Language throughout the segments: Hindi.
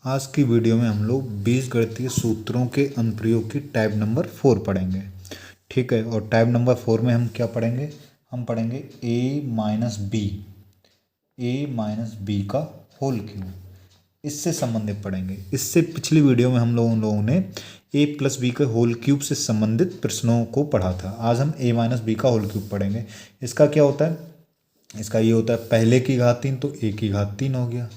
आज की वीडियो में हम लोग बीजगणितीय सूत्रों के अनुप्रयोग की टाइप नंबर 4 पढ़ेंगे। ठीक है, और टाइप नंबर 4 में हम क्या पढ़ेंगे? हम पढ़ेंगे ए माइनस बी का होल क्यूब। इससे संबंधित पढ़ेंगे। इससे पिछली वीडियो में हम लोगों ने ए प्लस बी के होल क्यूब से संबंधित प्रश्नों को पढ़ा था। आज हम ए माइनस बी का होल क्यूब पढ़ेंगे। इसका क्या होता है? इसका ये होता है पहले की घात 3 तो ए की घात 3 हो गया।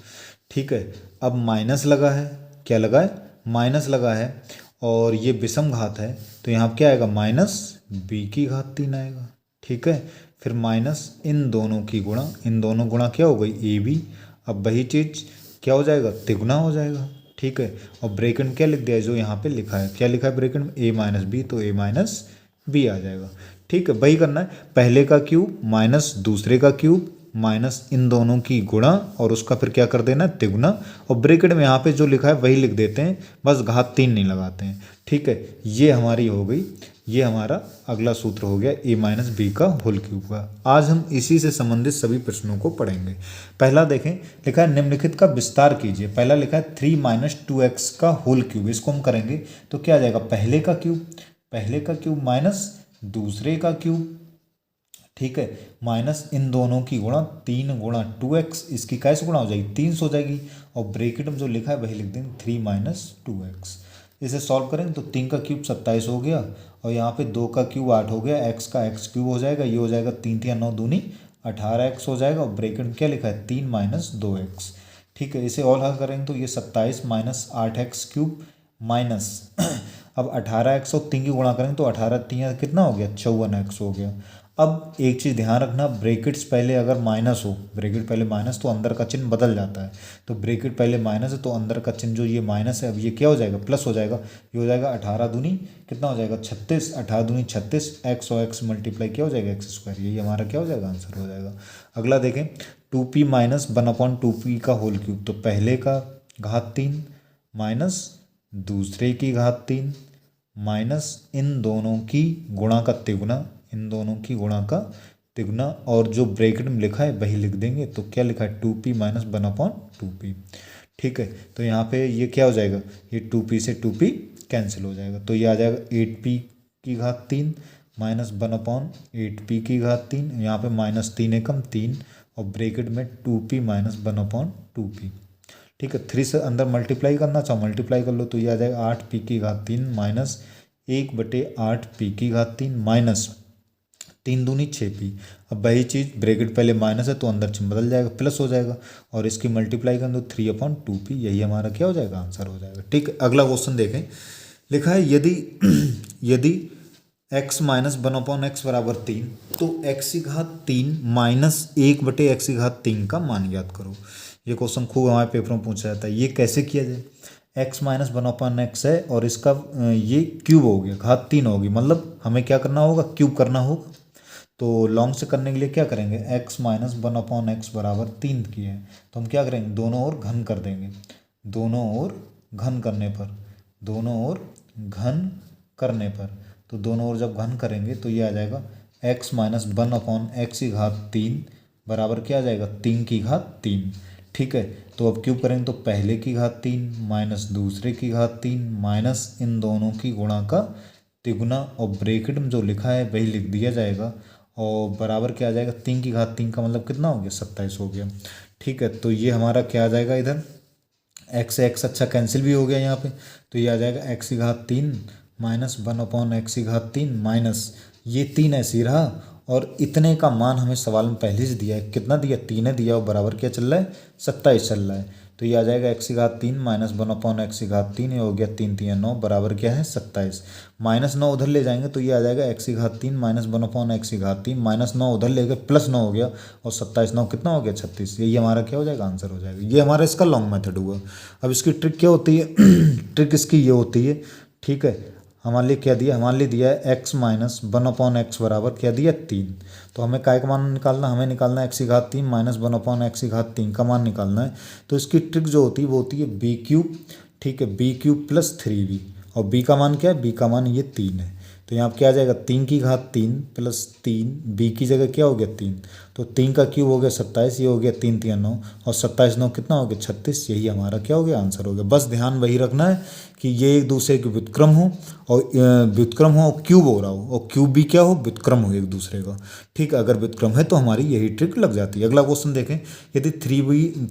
ठीक है, अब माइनस लगा है। क्या लगा है? माइनस लगा है, और ये विषम घात है तो यहाँ क्या आएगा? माइनस बी की घात 3 आएगा। ठीक है, फिर माइनस इन दोनों की गुणा, इन दोनों गुणा क्या हो गई? A B. अब वही चीज़ क्या हो जाएगा? तिगुना हो जाएगा। ठीक है, और ब्रैकेट में क्या लिख दिया है? जो यहाँ पे लिखा है, क्या लिखा है ब्रैकेट में? ए माइनस बी, तो ए माइनस बी आ जाएगा। ठीक है, वही करना है। पहले का क्यूब माइनस दूसरे का क्यूब माइनस इन दोनों की गुणा, और उसका फिर क्या कर देना? तिगुना। और ब्रैकेट में यहाँ पे जो लिखा है वही लिख देते हैं, बस घात 3 नहीं लगाते हैं। ठीक है, ये हमारी हो गई। ये हमारा अगला सूत्र हो गया ए माइनस बी का होल क्यूब का। आज हम इसी से संबंधित सभी प्रश्नों को पढ़ेंगे। पहला देखें, लिखा है निम्नलिखित का विस्तार कीजिए। पहला लिखा है 3 माइनस 2x का होल क्यूब। इसको हम करेंगे तो क्या आ जाएगा? पहले का क्यूब माइनस दूसरे का क्यूब। ठीक है, माइनस इन दोनों की गुणा 3 गुणा 2x, इसकी कैसे गुणा हो जाएगी? 3 हो जाएगी। और ब्रैकेट में जो लिखा है वही लिख देंगे 3 माइनस 2x। इसे सॉल्व करेंगे तो 3 का क्यूब 27 हो गया, और यहाँ पे 2 का क्यूब 8 हो गया। x का x क्यूब हो जाएगा, ये हो जाएगा 3 3 9 दूनी 18x हो जाएगा। और ब्रैकेट में क्या लिखा है? 3 माइनस 2x। ठीक है, इसे और हल करेंगे तो ये 27 माइनस 8x क्यूब माइनस अब 18x और 3 की गुणा करेंगे तो 18 3 कितना हो गया? 54x हो गया। अब एक चीज़ ध्यान रखना, ब्रैकेट्स पहले अगर माइनस हो, ब्रैकेट पहले माइनस तो अंदर का चिन्ह बदल जाता है। तो ब्रैकेट पहले माइनस है तो अंदर का चिन्ह जो ये माइनस है, अब ये क्या हो जाएगा? प्लस हो जाएगा। ये हो जाएगा 18 दूनी कितना हो जाएगा? 36। 18 दूनी 36, एक्स और एक्स मल्टीप्लाई क्या हो जाएगा? X square. यही हमारा क्या हो जाएगा? आंसर हो जाएगा। अगला देखें, 2p माइनस 1/2p का होल क्यूब। तो पहले का घात 3 माइनस दूसरे की घात 3 माइनस इन दोनों की गुणा का तिगुना, इन दोनों की गुणा का तिगुना, और जो ब्रैकेट में लिखा है वही लिख देंगे। तो क्या लिखा है? 2p minus 1/2p। ठीक है, तो यहाँ पे ये क्या हो जाएगा? ये 2p से 2p कैंसिल हो जाएगा, तो ये आ जाएगा 8p की घात 3 माइनस 1/8p की घात 3। यहाँ पे माइनस 3 एकम 3, और ब्रैकेट में 2p माइनस 1/2p। ठीक है, 3 से अंदर मल्टीप्लाई करना चाहो मल्टीप्लाई कर लो, तो ये आ जाएगा 8p की घात 3 माइनस 1/8p की घात 3 माइनस 3 दूनी 6p। अब वही चीज़ ब्रैकेट पहले माइनस है तो अंदर चिन्ह बदल जाएगा, प्लस हो जाएगा, और इसकी मल्टीप्लाई करें तो 3/2p। यही हमारा क्या हो जाएगा? आंसर हो जाएगा। ठीक है, अगला क्वेश्चन देखें। लिखा है यदि यदि x माइनस 1/x बराबर 3, तो x की घात 3 माइनस 1/x की घात 3 का मान ज्ञात करो। ये क्वेश्चन खूब हमारे पेपरों में पूछा जाता है। ये कैसे किया जाए? x माइनस 1/x है, और इसका ये क्यूब हो गया, घात 3 होगी, मतलब हमें क्या करना होगा? क्यूब करना होगा। तो लॉन्ग से करने के लिए क्या करेंगे? x माइनस 1/x बराबर 3 की है, तो हम क्या करेंगे? दोनों ओर घन कर देंगे। दोनों ओर घन करने पर, दोनों ओर घन करने पर, तो दोनों ओर जब घन करेंगे तो ये आ जाएगा x माइनस 1/x की घात 3 बराबर क्या आ जाएगा? 3 की घात 3। ठीक है, तो अब क्यूब करेंगे तो पहले की घात 3 माइनस दूसरे की घात 3 माइनस इन दोनों की गुणा का तिगुना, और ब्रैकेट में जो लिखा है वही लिख दिया जाएगा, और बराबर क्या आ जाएगा? 3 की घात 3 का मतलब कितना हो गया? 27 हो गया। ठीक है, तो ये हमारा क्या आ जाएगा? इधर x से x अच्छा कैंसिल भी हो गया यहाँ पे, तो ये आ जाएगा x की घात 3 माइनस 1/x की घात 3 माइनस ये 3 ऐसे ही रहा, और इतने का मान हमें सवाल में पहले से दिया है। कितना दिया? 3 है दिया, और बराबर क्या चल रहा है? 27 चल रहा है। तो ये आ जाएगा x की घात 3 माइनस 1/x की घात 3, ये हो गया 3 3 9 बराबर क्या है? 27। माइनस 9 उधर ले जाएंगे तो ये आ जाएगा x की घात 3 माइनस 1/x की घात 3 माइनस 9 उधर ले गए, प्लस 9 हो गया, और 27 9 कितना हो गया? 36। ये हमारा क्या हो जाएगा? आंसर हो जाएगा। ये हमारा इसका लॉन्ग मेथड हुआ। अब इसकी ट्रिक क्या होती है? ट्रिक इसकी ये होती है। ठीक है, हमारे लिए क्या दिया? हमारे लिए दिया है x माइनस 1/x बराबर क्या दिया? 3। तो हमें काय का मान निकालना? हमें निकालना है x की घात 3 माइनस 1/x की घात 3 का मान निकालना है। तो इसकी ट्रिक जो होती है वो होती है b क्यूब। ठीक है, b क्यूब प्लस 3b, और b का मान क्या है? b का मान ये 3 है। तो यहाँ क्या आ जाएगा 3 की घात 3 प्लस 3 बी की जगह क्या हो गया 3, तो 3 का क्यूब हो गया 27, ये हो गया 3 3 9 और 27 9 कितना हो गया 36, यही हमारा क्या हो गया आंसर हो गया। बस ध्यान वही रखना है कि ये एक दूसरे के व्युत्क्रम हो और व्युत्क्रम हो और क्यूब हो रहा हो और क्यूब भी क्या हो व्युत्क्रम हो एक दूसरे का। ठीक है, अगर व्युत्क्रम है तो हमारी यही ट्रिक लग जाती है। अगला क्वेश्चन देखें, यदि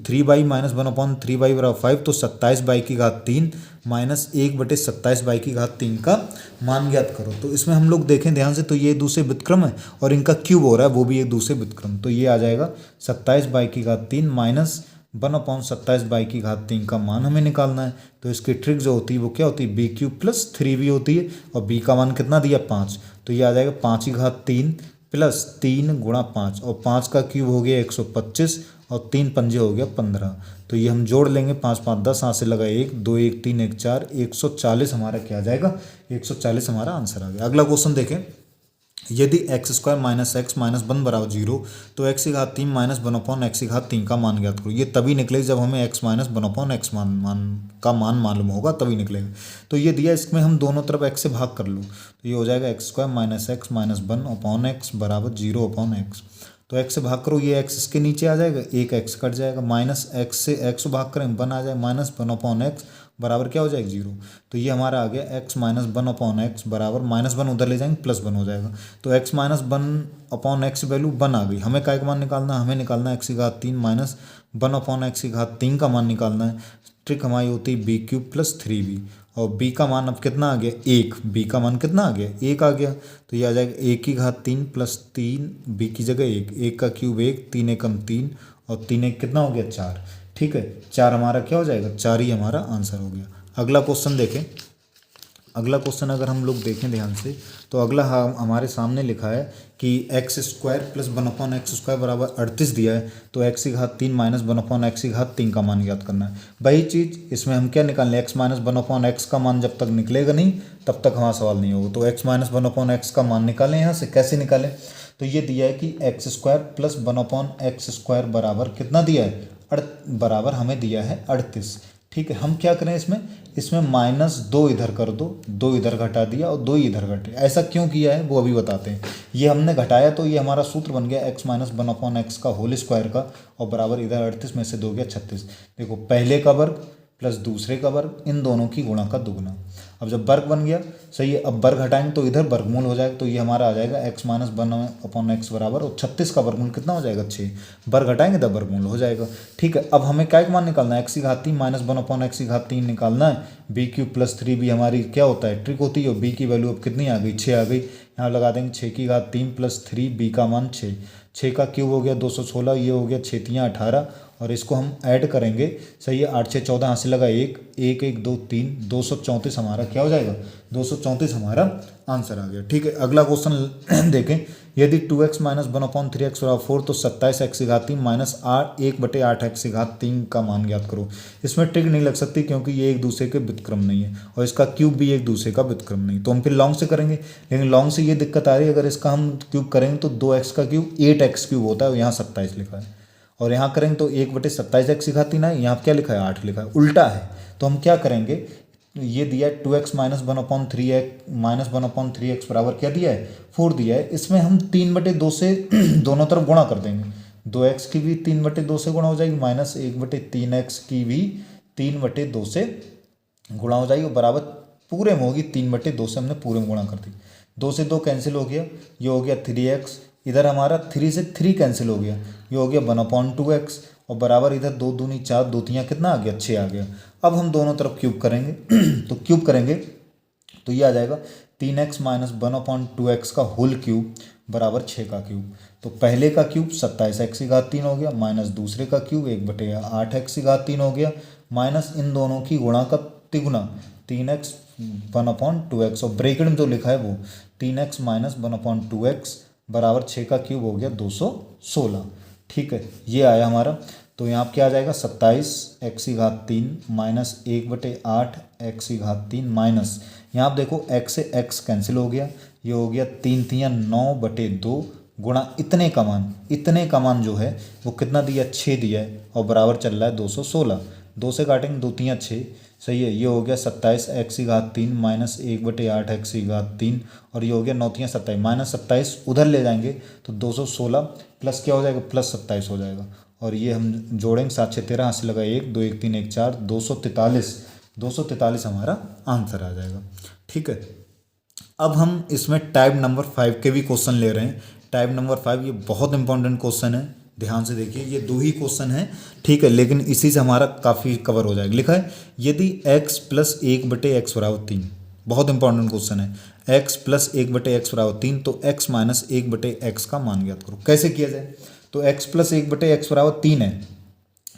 3y माइनस 1/3y बराबर 5 तो 27/3 माइनस 1/27/3 का मान ज्ञात करो। तो इसमें हम लोग देखें ध्यान से, तो ये एक दूसरे व्युत्क्रम है और इनका क्यूब हो रहा है वो भी एक दूसरे व्युत्क्रम, तो ये आ जाएगा 27/3 माइनस 1/27/3 का मान हमें निकालना है। तो इसकी ट्रिक जो होती है वो क्या होती है, b³ प्लस 3b होती है और b का मान कितना दिया 5, तो ये आ जाएगा 5/3 प्लस 3 गुणा 5 और 5 का क्यूब हो गया 125 और 3 पंजे हो गया 15। तो ये हम जोड़ लेंगे 5 5 10, हाथ से लगा 1 2 1 3 1 4 140 हमारा क्या आ जाएगा 140 हमारा आंसर आ गया। अगला क्वेश्चन देखें, यदि x² माइनस एक्स माइनस 1 बराबर 0 तो x3 माइनस 1/x3 का मान ज्ञात करो। ये तभी निकलेगा जब हमें x माइनस 1/x का मान मालूम होगा, तभी निकलेगा। तो ये दिया, इसमें हम दोनों तरफ x से भाग कर लो, तो ये हो जाएगा x² minus x minus 1/x बराबर 0/x। तो x से भाग करो, ये x इसके नीचे आ जाएगा, एक x कट जाएगा, माइनस x से x भाग करें 1 आ जाएगा, माइनस 1/x बराबर क्या हो जाएगा 0। तो ये हमारा आ गया x माइनस 1/x बराबर -1 उधर ले जाएंगे +1 हो जाएगा। तो x माइनस 1/x वैल्यू 1 आ गई। हमें काय का मान निकालना है, हमें निकालना है x3 माइनस 1/x3 का मान निकालना है। ट्रिक हमारी होती है b³ प्लस 3b और b का मान अब कितना आ गया 1, b का मान कितना आ गया 1 आ गया। तो ये आ जाएगा 1/3 प्लस 3 b की जगह 1, 1 का क्यूब 1 3 एकम 3 और 3 एक कितना हो गया 4। ठीक है, 4 हमारा क्या हो जाएगा 4 ही हमारा आंसर हो गया। अगला क्वेश्चन देखें, अगला क्वेश्चन अगर हम लोग देखें ध्यान से, तो अगला हमारे सामने लिखा है कि x² प्लस 1/x² बराबर 38 दिया है, तो x3 माइनस 1/x3 का मान ज्ञात करना है। वही चीज़ इसमें हम क्या निकालें, x माइनस 1/x का मान जब तक निकलेगा नहीं तब तक हमारा सवाल नहीं होगा। तो x माइनस 1/x का मान निकालें, यहाँ से कैसे निकालें, तो ये दिया है कि x² प्लस 1/x² बराबर कितना दिया है बराबर हमें दिया है 38। ठीक है, हम क्या करें इसमें -2 इधर कर दो, 2 इधर घटा दिया और 2 इधर घटे। ऐसा क्यों किया है वो अभी बताते हैं। ये हमने घटाया तो ये हमारा सूत्र बन गया x माइनस 1/x का होल स्क्वायर का और बराबर इधर 38 में से 2 गया 36। देखो पहले का वर्ग प्लस दूसरे का वर्ग, इन दोनों की गुणा का दुगुना। अब जब वर्ग बन गया सही है, अब वर्ग हटाएंगे तो इधर वर्गमूल हो जाएगा, तो ये हमारा आ जाएगा x माइनस 1/x बराबर और 36 का वर्गमूल कितना हो जाएगा 6, वर्ग हटाएंगे तब वर्गमूल हो जाएगा। ठीक है, अब हमें क्या मान निकालना है x3 माइनस 1/x3 निकालना है। b³ प्लस 3b हमारी क्या होता है ट्रिक होती है, और b की वैल्यू अब कितनी आ गई 6 आ गई। यहाँ लगा देंगे 6 की घात 3 प्लस 3, b का मान 6, 6 का क्यूब हो गया 216, ये हो गया 6 3 18 और इसको हम ऐड करेंगे सही है, 8 6 14 हाथ से लगा 1 1 1 2 3 234 हमारा क्या हो जाएगा 234 हमारा आंसर आ गया। ठीक है, अगला क्वेश्चन देखें, यदि 2x माइनस 1/3x बराबर 4 तो 27x3 माइनस 1/8x3 का मान ज्ञात करो। इसमें ट्रिक नहीं लग सकती क्योंकि ये एक दूसरे के व्युत्क्रम नहीं है और इसका क्यूब भी एक दूसरे का व्युत्क्रम नहीं, तो हम फिर लॉन्ग से करेंगे। लेकिन लॉन्ग से ये दिक्कत आ रही है, अगर इसका हम क्यूब करेंगे तो 2x का क्यूब 8x³ होता है, यहाँ 27 लिखा है, और यहाँ करेंगे तो 1/27x3 है, यहाँ क्या लिखा है 8 लिखा है, उल्टा है। तो हम क्या करेंगे, ये दिया है 2x माइनस 1/3x बराबर क्या दिया है 4 दिया है। इसमें हम 3/2 से दोनों तरफ गुणा कर देंगे, 2x की भी 3/2 से गुणा हो जाएगी, माइनस 1/3x की भी 3/2 से गुणा हो जाएगी, बराबर पूरे में होगी 3/2 से हमने पूरे में गुणा कर दी। 2 से 2 कैंसिल हो गया, ये हो गया 3x, इधर हमारा 3 से 3 कैंसिल हो गया, ये हो गया 1/2x और बराबर इधर 2 दूनी 4 2 3 कितना आ गया 6 आ गया। अब हम दोनों तरफ क्यूब करेंगे तो क्यूब करेंगे तो ये आ जाएगा 3x माइनस 1/2x का होल क्यूब बराबर 6 का क्यूब। तो पहले का क्यूब 27x3 हो गया, माइनस दूसरे का क्यूब 1/8x3 हो गया, माइनस इन दोनों की गुणा का तिगुना 3x 1/2x और ब्रैकेट में जो लिखा है वो 3x माइनस 1/2x बराबर 6 का क्यूब हो गया 216। ठीक है, ये आया हमारा। तो यहाँ क्या आ जाएगा 27x3 माइनस 1/8x3 माइनस, यहाँ आप देखो x से x कैंसिल हो गया, ये हो गया 3 3 9/2 गुणा इतने का मान जो है वो कितना दिया 6 दिया है और बराबर चल रहा है 216। 2 से काटेंगे, 2 तियाँ 6, सही है। ये हो गया 27 एक्स की घात 3 माइनस 1/8 एक्स की घात 3, और ये हो गया 9 तियाँ 27, माइनस 27 उधर ले जाएंगे तो 216 प्लस क्या हो जाएगा, प्लस 27 हो जाएगा। और ये हम जोड़ेंगे, 7 6 13, हाथ से लगा 1 2 1 3 1 4, 243 हमारा आंसर आ जाएगा। ठीक है, अब हम इसमें टाइप नंबर 5 के भी क्वेश्चन ले रहे हैं। टाइप नंबर 5 ये बहुत इंपॉर्टेंट क्वेश्चन है, ध्यान से देखिए। ये 2 ही क्वेश्चन है, ठीक है, लेकिन इसी से हमारा काफ़ी कवर हो जाएगा। लिखा है यदि x प्लस 1/x बराबर 3, बहुत इंपॉर्टेंट क्वेश्चन है। x प्लस 1/x बराबर 3, तो x माइनस 1/x का मान ज्ञात करो। कैसे किया जाए, तो x प्लस 1/x बराबर 3 है।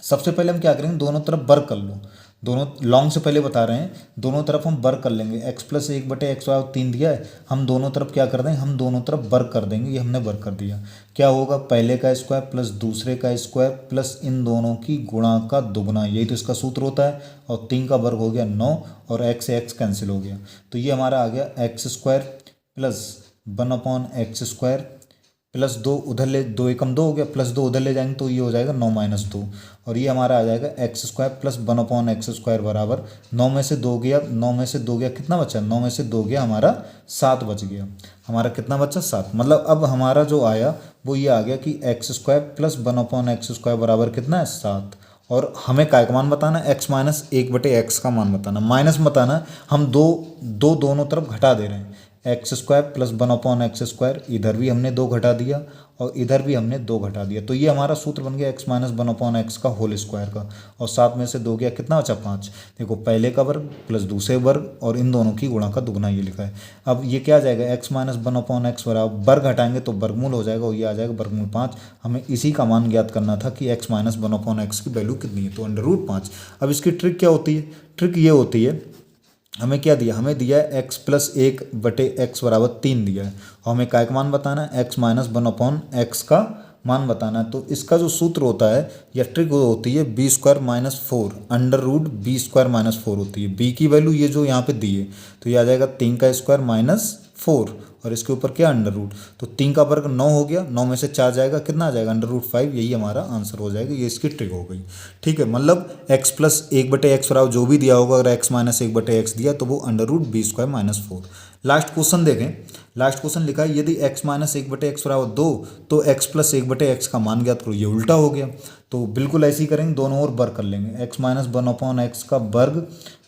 सबसे पहले हम क्या करेंगे, दोनों तरफ वर्ग कर लो। दोनों लॉन्ग से पहले बता रहे हैं, दोनों तरफ हम वर्ग कर लेंगे। x प्लस 1/x बराबर 3 दिया है, हम दोनों तरफ क्या कर देंगे, हम दोनों तरफ वर्ग कर देंगे। ये हमने वर्ग कर दिया। क्या होगा, पहले का स्क्वायर प्लस दूसरे का स्क्वायर प्लस इन दोनों की गुणा का दुगना, यही तो इसका सूत्र होता है। और 3 का वर्ग हो गया 9, और x से x कैंसिल हो गया, तो ये हमारा आ गया x square plus 1/x² plus 2 उधर ले, 2 एकम 2 हो गया, प्लस 2 उधर ले जाएंगे तो ये हो जाएगा 9 माइनस 2, और ये हमारा आ जाएगा x² प्लस 1/x² बराबर 9 में से 2 गया, 9 में से 2 गया, कितना बचा, 9 में से 2 गया हमारा 7 बच गया। हमारा कितना बचा, 7। मतलब अब हमारा जो आया वो ये आ गया कि x² प्लस 1/x² बराबर कितना है, 7। और हमें काय का मान बताना है, x माइनस 1/x का मान बताना, माइनस बताना है। हम दोनों तरफ घटा दे रहे हैं। x² प्लस 1/x², इधर भी हमने 2 घटा दिया और इधर भी हमने 2 घटा दिया, तो ये हमारा सूत्र बन गया x माइनस 1/x का होल स्क्वायर का। और 7 में से 2 गया, कितना बचा, 5। देखो पहले का वर्ग प्लस दूसरे वर्ग और इन दोनों की गुणा का दुगना, ये लिखा है। अब ये क्या आ जाएगा, x माइनस 1/x बराबर वर्ग हटाएंगे तो वर्गमूल हो जाएगा, और ये आ जाएगा वर्गमूल 5। हमें इसी का मान ज्ञात करना था कि x माइनस 1/x की वैल्यू कितनी है, तो √5। अब इसकी ट्रिक क्या होती है, ट्रिक ये होती है, हमें क्या दिया, हमें दिया है x प्लस 1/x बराबर 3 दिया है, और हमें काय का मान बताना है, x माइनस 1/x का मान बताना है। तो इसका जो सूत्र होता है या ट्रिक होती है b² माइनस 4, √b² माइनस 4 होती है। b की वैल्यू ये जो यहाँ पे दी है, तो ये आ जाएगा 3 का स्क्वायर माइनस 4, और इसके ऊपर क्या, √। तो 3 का वर्ग 9 हो गया, 9 में से 4 जाएगा, कितना आ जाएगा, √5। यही हमारा आंसर हो जाएगा। ये इसकी ट्रिक हो गई। ठीक है, मतलब x प्लस 1/x बराबर जो भी दिया होगा, अगर x माइनस 1/x दिया तो वो √b² माइनस 4। लास्ट क्वेश्चन देखें। लास्ट क्वेश्चन लिखा है यदि x माइनस 1/x बराबर 2, तो x प्लस 1/x का मान ज्ञात करो। ये उल्टा हो गया, तो बिल्कुल ऐसे ही करेंगे, दोनों ओर वर्ग कर लेंगे। x माइनस 1/x का वर्ग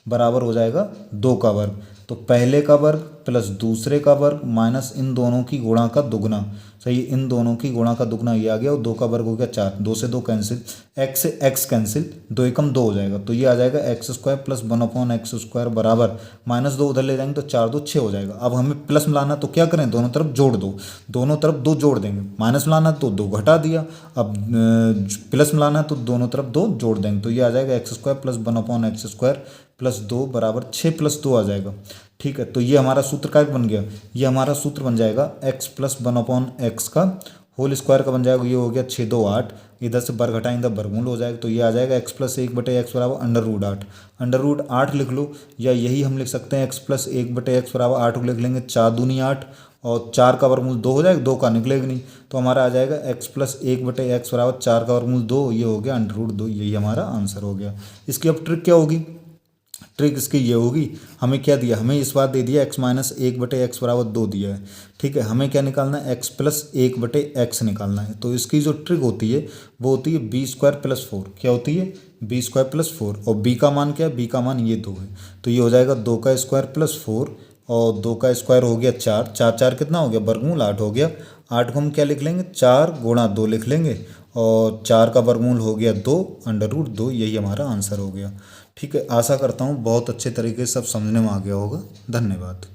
बराबर हो जाएगा 2 का वर्ग, तो पहले का वर्ग प्लस दूसरे का वर्ग माइनस इन दोनों की गुणा का दुगना, सही, इन दोनों की गुणा का दुगना ये आ गया, और 2 का वर्ग हो गया 4, 2 से 2 कैंसिल, x से x कैंसिल, 2 एकम 2 हो जाएगा, तो ये आ जाएगा x² प्लस 1/x² बराबर माइनस 2 उधर ले जाएंगे तो 4 2 6 हो जाएगा। अब हमें प्लस मिलाना तो क्या करें, दोनों तरफ जोड़ दो, दोनों तरफ 2 जोड़ देंगे। माइनस मिलाना तो 2 घटा दिया, अब प्लस मिलाना तो दोनों तरफ 2 जोड़ देंगे, तो ये आ जाएगा x² प्लस 1/x² प्लस 2 बराबर 6 प्लस 2 आ जाएगा। ठीक है, तो ये हमारा सूत्र का बन गया, ये हमारा सूत्र बन जाएगा x प्लस 1/x का होल स्क्वायर का बन जाएगा। ये हो गया 6 2 8, इधर से वर्ग घटाएंगे वर्गमूल हो जाएगा, तो ये आ जाएगा x प्लस 1/x बराबर √8, √8 लिख लो, या यही हम लिख सकते हैं x प्लस 1/x बराबर 8 लिख लेंगे, 4 दूनी 8, और 4 का वर्गमूल 2 हो जाएगा, 2 का निकलेगा नहीं, तो हमारा आ जाएगा x प्लस 1/x बराबर 4 का वर्गमूल 2, ये हो गया √2। यही हमारा आंसर हो गया। इसकी अब ट्रिक क्या होगी, ट्रिक इसकी ये होगी, हमें क्या दिया, हमें इस बार दे दिया x माइनस 1/x बराबर 2 दिया है। ठीक है, हमें क्या निकालना है, x प्लस 1/x निकालना है। तो इसकी जो ट्रिक होती है वो होती है b² प्लस 4। क्या होती है, b² प्लस 4, और b का मान क्या है, b का मान ये 2 है, तो ये हो जाएगा 2 का स्क्वायर प्लस 4, और 2 का स्क्वायर हो गया 4, 4 4 कितना हो गया, वर्गमूल 8 हो गया। 8 को हम क्या लिख लेंगे, 4 गुणा 2 लिख लेंगे, और 4 का वर्गमूल हो गया 2, √2। यही हमारा आंसर हो गया। ठीक है, आशा करता हूँ बहुत अच्छे तरीके से सब समझने में आ गया होगा। धन्यवाद।